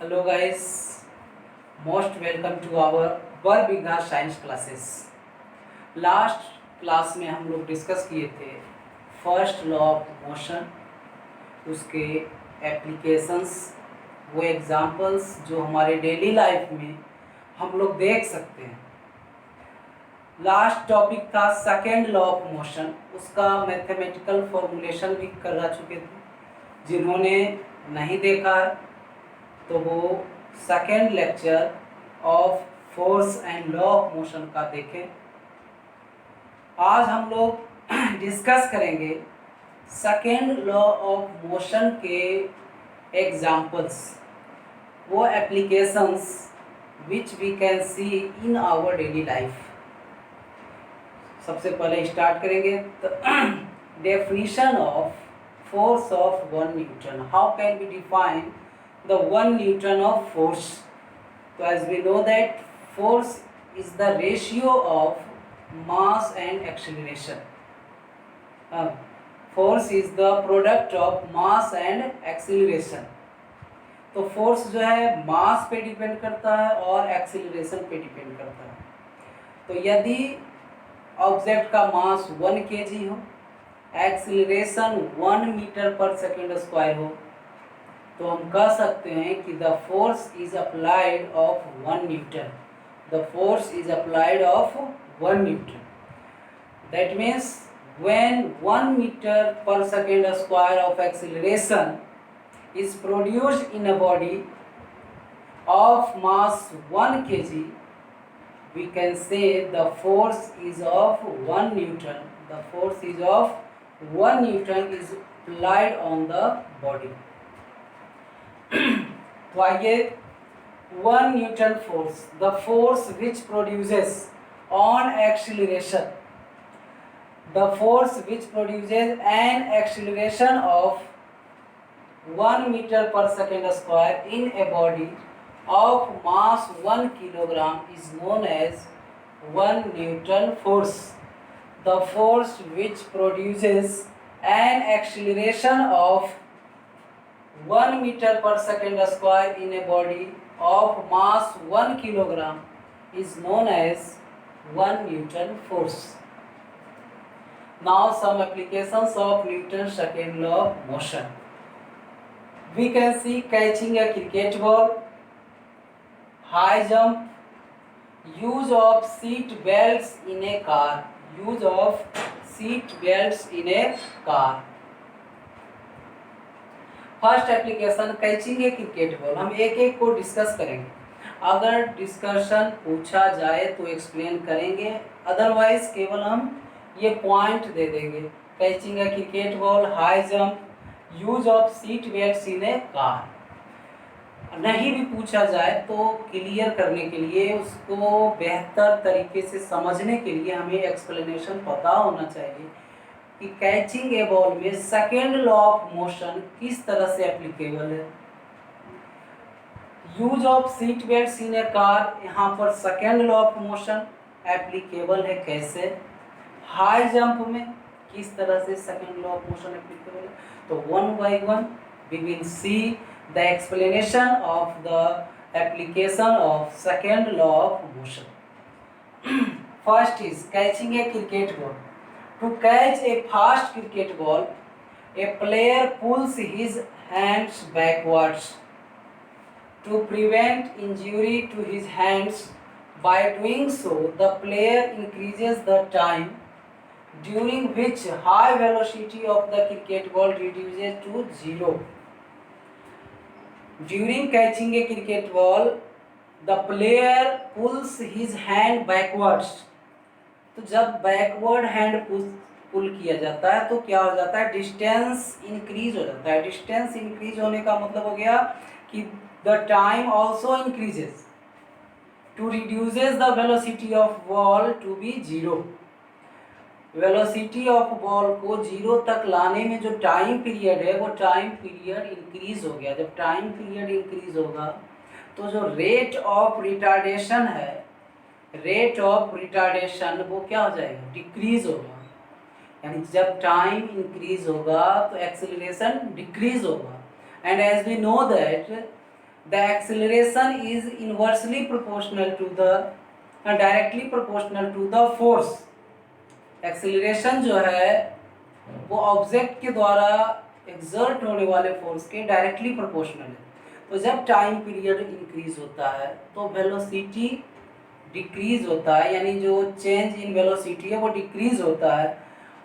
Hello guys, most welcome to our Barbigha science classes. Last class में हम लोग discuss किए थे फर्स्ट लॉ ऑफ मोशन, उसके एप्लीकेशंस, वो एग्जांपल्स जो हमारे डेली लाइफ में हम लोग देख सकते हैं। लास्ट टॉपिक था सेकेंड लॉ ऑफ मोशन, उसका मैथमेटिकल फॉर्मूलेशन भी करा चुके थे। जिन्होंने नहीं देखा है तो वो second lecture of force and law of motion का देखें। आज हम लोग डिस्कस करेंगे सेकेंड लॉ ऑफ मोशन के एग्जाम्पल्स, वो applications which we can see in our daily life. सबसे पहले स्टार्ट करेंगे तो definition of force of 1 newton. How can we define the 1 Newton of force? So as we know that force is the ratio of mass and acceleration. Force is the product of mass and acceleration. तो force जो है मास पे depend करता है और acceleration पे depend करता है। तो यदि ऑब्जेक्ट का मास 1 kg हो, acceleration 1 metre per second square हो, तो हम कह सकते हैं कि the force is applied of 1 newton. The force is applied of 1 newton. That means when 1 metre per second square of acceleration is produced in a body of mass 1 kg, we can say the force is of 1 Newton. The force is of 1 Newton is applied on the body. तो आइए 1 newton force, the force which produces on acceleration, the force which produces an acceleration of 1 metre per second square in a body of mass 1 kilogram is known as 1 Newton force. The force which produces an acceleration of 1 meter per second square in a body of mass 1 kilogram is known as 1 Newton force. Now some applications of Newton's second law of motion. We can see catching a cricket ball, high jump, use of seat belts in a car, use of seat belts in a car. First application catching a cricket ball. हम एक एक को discuss करेंगे। अगर discussion पूछा जाए तो explain करेंगे, अदरवाइज केवल हम ये पॉइंट दे देंगे। Catching a cricket ball, high jump, use of seat belts in a car. नहीं भी पूछा जाए तो क्लियर करने के लिए, उसको बेहतर तरीके से समझने के लिए हमें एक्सप्लेनेशन पता होना चाहिए कि कैचिंग ए बॉल में सेकेंड लॉ ऑफ मोशन किस तरह से एप्लीकेबल है। Use of seat belts in a car, यहाँ पर second law of motion applicable है कैसे। हाई जंप में किस तरह से second law of motion applicable है। तो one by one we will see the explanation of the application of second law of motion. First is catching a cricket ball. To catch a fast cricket ball, a player pulls his hands backwards. To prevent injury to his hands, by doing so, the player increases the time during which high velocity of the cricket ball reduces to 0. During catching a cricket ball, the player pulls his hand backwards. तो जब backward hand पुल किया जाता है तो क्या हो जाता है, डिस्टेंस इंक्रीज हो जाता है। डिस्टेंस इंक्रीज होने का मतलब हो गया कि the time also increases to reduces the velocity of ball to be 0। Velocity of ball को 0 तक लाने में जो टाइम पीरियड है वो टाइम पीरियड इंक्रीज हो गया। जब टाइम पीरियड इंक्रीज होगा तो जो रेट ऑफ रिटार्डेशन है, रेट ऑफ रिटार्डेशन वो क्या हो जाएगा, डिक्रीज होगा। यानी जब टाइम इंक्रीज होगा तो एक्सेलरेशन डिक्रीज होगा। And as we know that the acceleration is inversely proportional to the directly proportional to the force। Acceleration जो है वो ऑब्जेक्ट के द्वारा एक्सर्ट होने वाले फोर्स के डायरेक्टली प्रोपोर्शनल है। तो जब टाइम पीरियड इंक्रीज होता है तो वेलोसिटी डिक्रीज होता है, यानी जो चेंज इन वेलोसिटी है वो डिक्रीज होता है,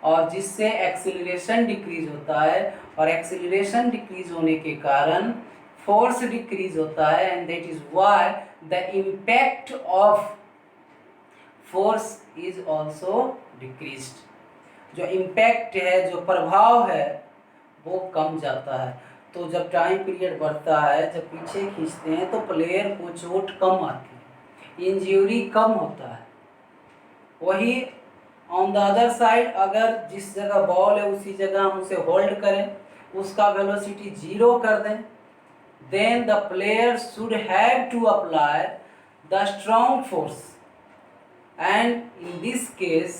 और जिससे एक्सीलरेशन डिक्रीज होता है, और एक्सीलरेशन डिक्रीज होने के कारण फोर्स डिक्रीज होता है, and that is why the impact of force is also decreased. जो इम्पैक्ट है, जो प्रभाव है वो कम जाता है। तो जब टाइम पीरियड बढ़ता है, जब पीछे खींचते हैं तो प्लेयर को चोट कम आती है, इंजरी कम होता है। वही ऑन द अदर साइड, अगर जिस जगह बॉल है उसी जगह हम उसे होल्ड करें, उसका वेलोसिटी 0 कर दें, then the player should have to apply the strong force, and in this case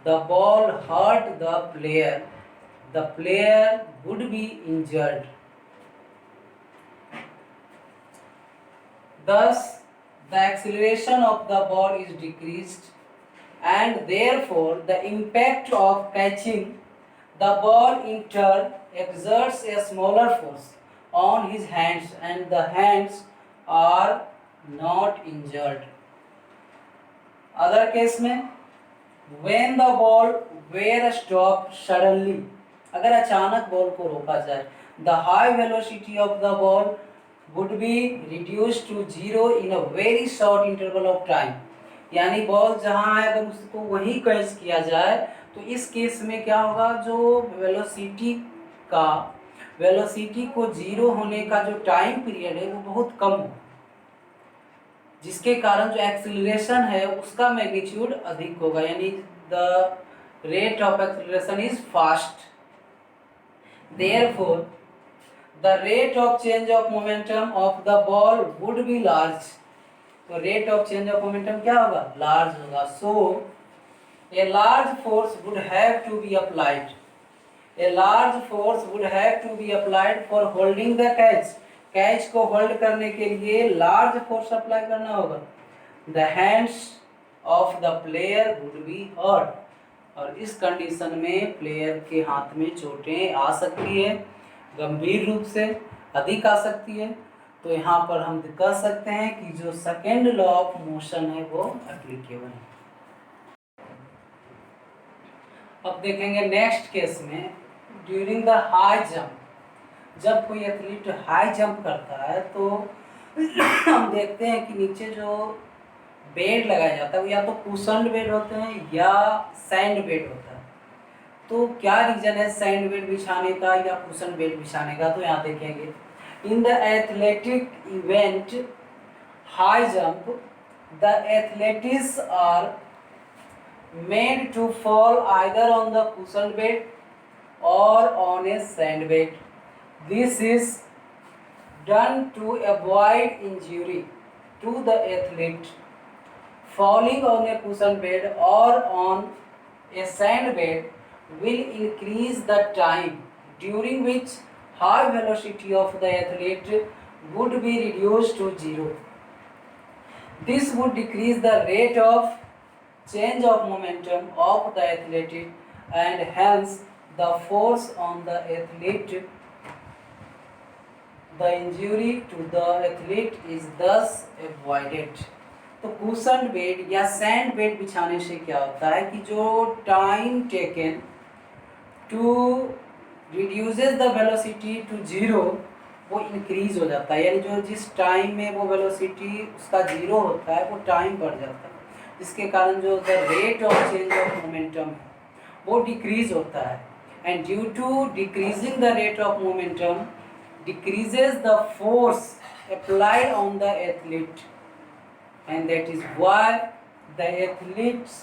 the ball hurt the player would be injured। Thus the acceleration of the ball is decreased, and therefore the impact of catching the ball in turn exerts a smaller force on his hands, and the hands are not injured। Other case में when the ball were stopped suddenly, अगर अचानक ball को रोका जाए, the high velocity of the ball would be reduced to 0 in a very short interval of time। यानी ball जहाँ है अगर उसको वहीं कैच किया जाए तो इस केस में क्या होगा, जो वेलोसिटी को 0 होने का जो टाइम पीरियड है वो बहुत कम हो, जिसके कारण जो एक्सीलरेशन है उसका मैग्नीट्यूड अधिक होगा, यानी the rate of acceleration is fast. Therefore the rate of change of momentum of the ball would be large. तो rate of change of momentum क्या होगा, लार्ज होगा। So a large force would have to be applied, a large force would have to be applied for holding the catch. Catch को hold करने के लिए large force apply करना होगा। The hands of the player would be hurt, और इस condition में player के हाथ में चोटें आ सकती है, गंभीर रूप से अधिक आ सकती है। तो यहाँ पर हम कह सकते हैं कि जो सेकेंड लॉ ऑफ मोशन है वो एप्लीकेबल है। अब देखेंगे नेक्स्ट केस में, ड्यूरिंग द हाई जंप, जब कोई एथलीट हाई जंप करता है तो हम देखते हैं कि नीचे जो बेड लगाया जाता है वो या तो कुशन बेड होते हैं या सैंड बेड होता है। तो क्या रीजन है सैंड बेड बिछाने का या कुशन बेड बिछाने का, तो यहाँ देखेंगे in the athletic event high jump the athletics are made to fall either on the cushion bed और on a sand bed. This is done to avoid injury to the athlete। Falling on a cushion bed or on a sand bed will increase the time during which high velocity of the athlete would be reduced to 0। This would decrease the rate of change of momentum of the athlete, and hence the force on the athlete। The injury to the athlete is thus avoided। तो cushion bed या sand bed बिछाने से क्या होता है कि जो time taken to reduces the velocity to 0 वो इंक्रीज हो जाता है, यानी जो जिस टाइम में वो वेलोसिटी उसका 0 होता है वो टाइम बढ़ जाता है, जिसके कारण जो the rate of change of momentum है वो डिक्रीज होता है। And due to decreasing the rate of momentum decreases the force applied on the athlete, and that is why the athlete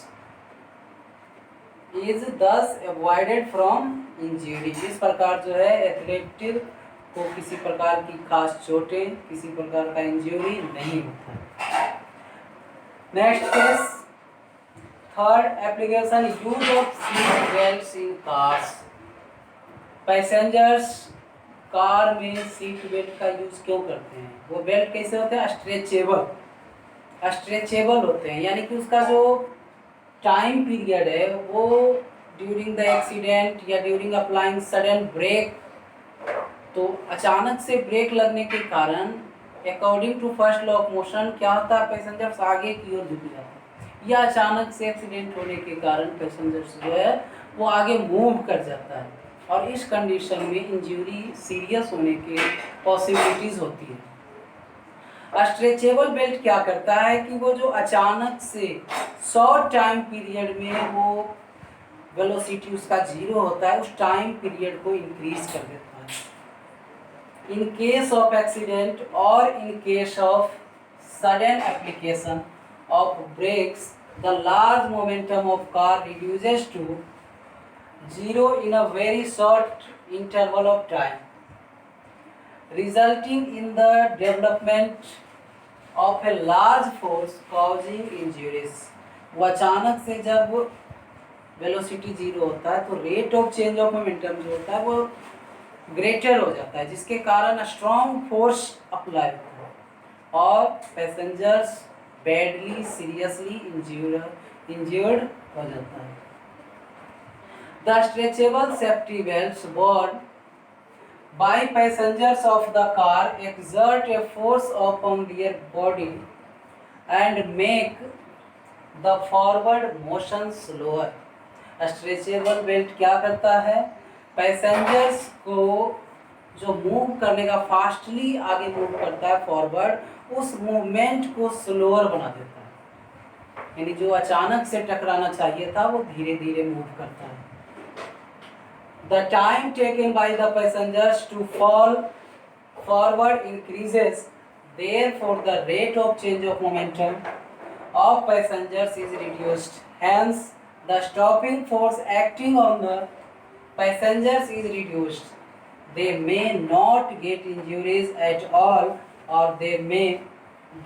is thus avoided from injury। इस प्रकार जो है athlete को किसी प्रकार की खास चोटें, किसी प्रकार का इंजरी नहीं होता। Next case, third application, use of seat belts in cars. Passengers car में सीट बेल्ट का यूज क्यों करते हैं? वो बेल्ट कैसे होते हैं? स्ट्रेचेबल होते हैं, यानी कि उसका जो टाइम पीरियड है वो ड्यूरिंग द एक्सीडेंट या ड्यूरिंग अप्लाइंग सडन ब्रेक, तो अचानक से ब्रेक लगने के कारण according to first law of motion क्या होता है? पैसेंजर्स आगे की ओर झुक जाते हैं, या अचानक से एक्सीडेंट होने के कारण पैसेंजर्स जो है वो आगे मूव कर जाता है, और इस कंडीशन में इंजरी सीरियस होने के पॉसिबिलिटीज होती है। स्ट्रेचेबल बेल्ट क्या करता है कि वो जो अचानक से शॉर्ट टाइम पीरियड में वो वेलोसिटी उसका 0 होता है, उस टाइम पीरियड को इंक्रीज कर देता है। इन केस ऑफ एक्सीडेंट और in case of sudden application of brakes, the large momentum of car reduces to 0 in a very short interval of time, resulting in the development of a large force causing injuries। वो अचानक से जब velocity 0 होता है तो rate of change of momentum जो होता है वो ग्रेटर हो जाता है, जिसके कारण स्ट्रॉन्ग फोर्स अप्लाई होता है और पैसेंजर्स बैडली सीरियसली इंज्यूर्ड हो जाता है। The stretchable safety belts worn by passengers of the car exert a force upon their body and make the forward motion slower। Stretchable belt क्या करता है? पैसेंजर्स को जो मूव करने का फास्टली आगे मूव करता है फॉरवर्ड, उस मूवमेंट को स्लोअर बना देता है, यानी जो अचानक से टकराना चाहिए था वो धीरे धीरे मूव करता है। The time taken by the passengers to fall forward increases, therefore the rate of change of momentum of passengers is reduced. Hence, the stopping force acting on the passengers is reduced. They may not get injuries at all, or they may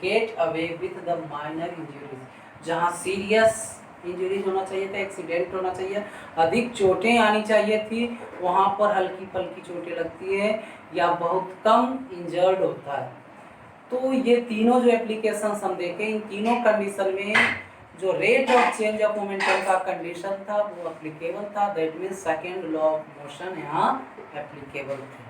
get away with the minor injuries। जहाँ serious injuries होना चाहिए था, accident होना चाहिए, अधिक चोटें आनी चाहिए थी, वहाँ पर हल्की फल्की चोटें लगती है या बहुत कम इंजर्ड होता है। तो ये तीनों जो एप्लीकेशंस हम देखें, इन तीनों कंडीशन में जो rate of change of momentum का कंडीशन था वो एप्लीकेबल था। That means second law of motion यहाँ एप्लीकेबल था।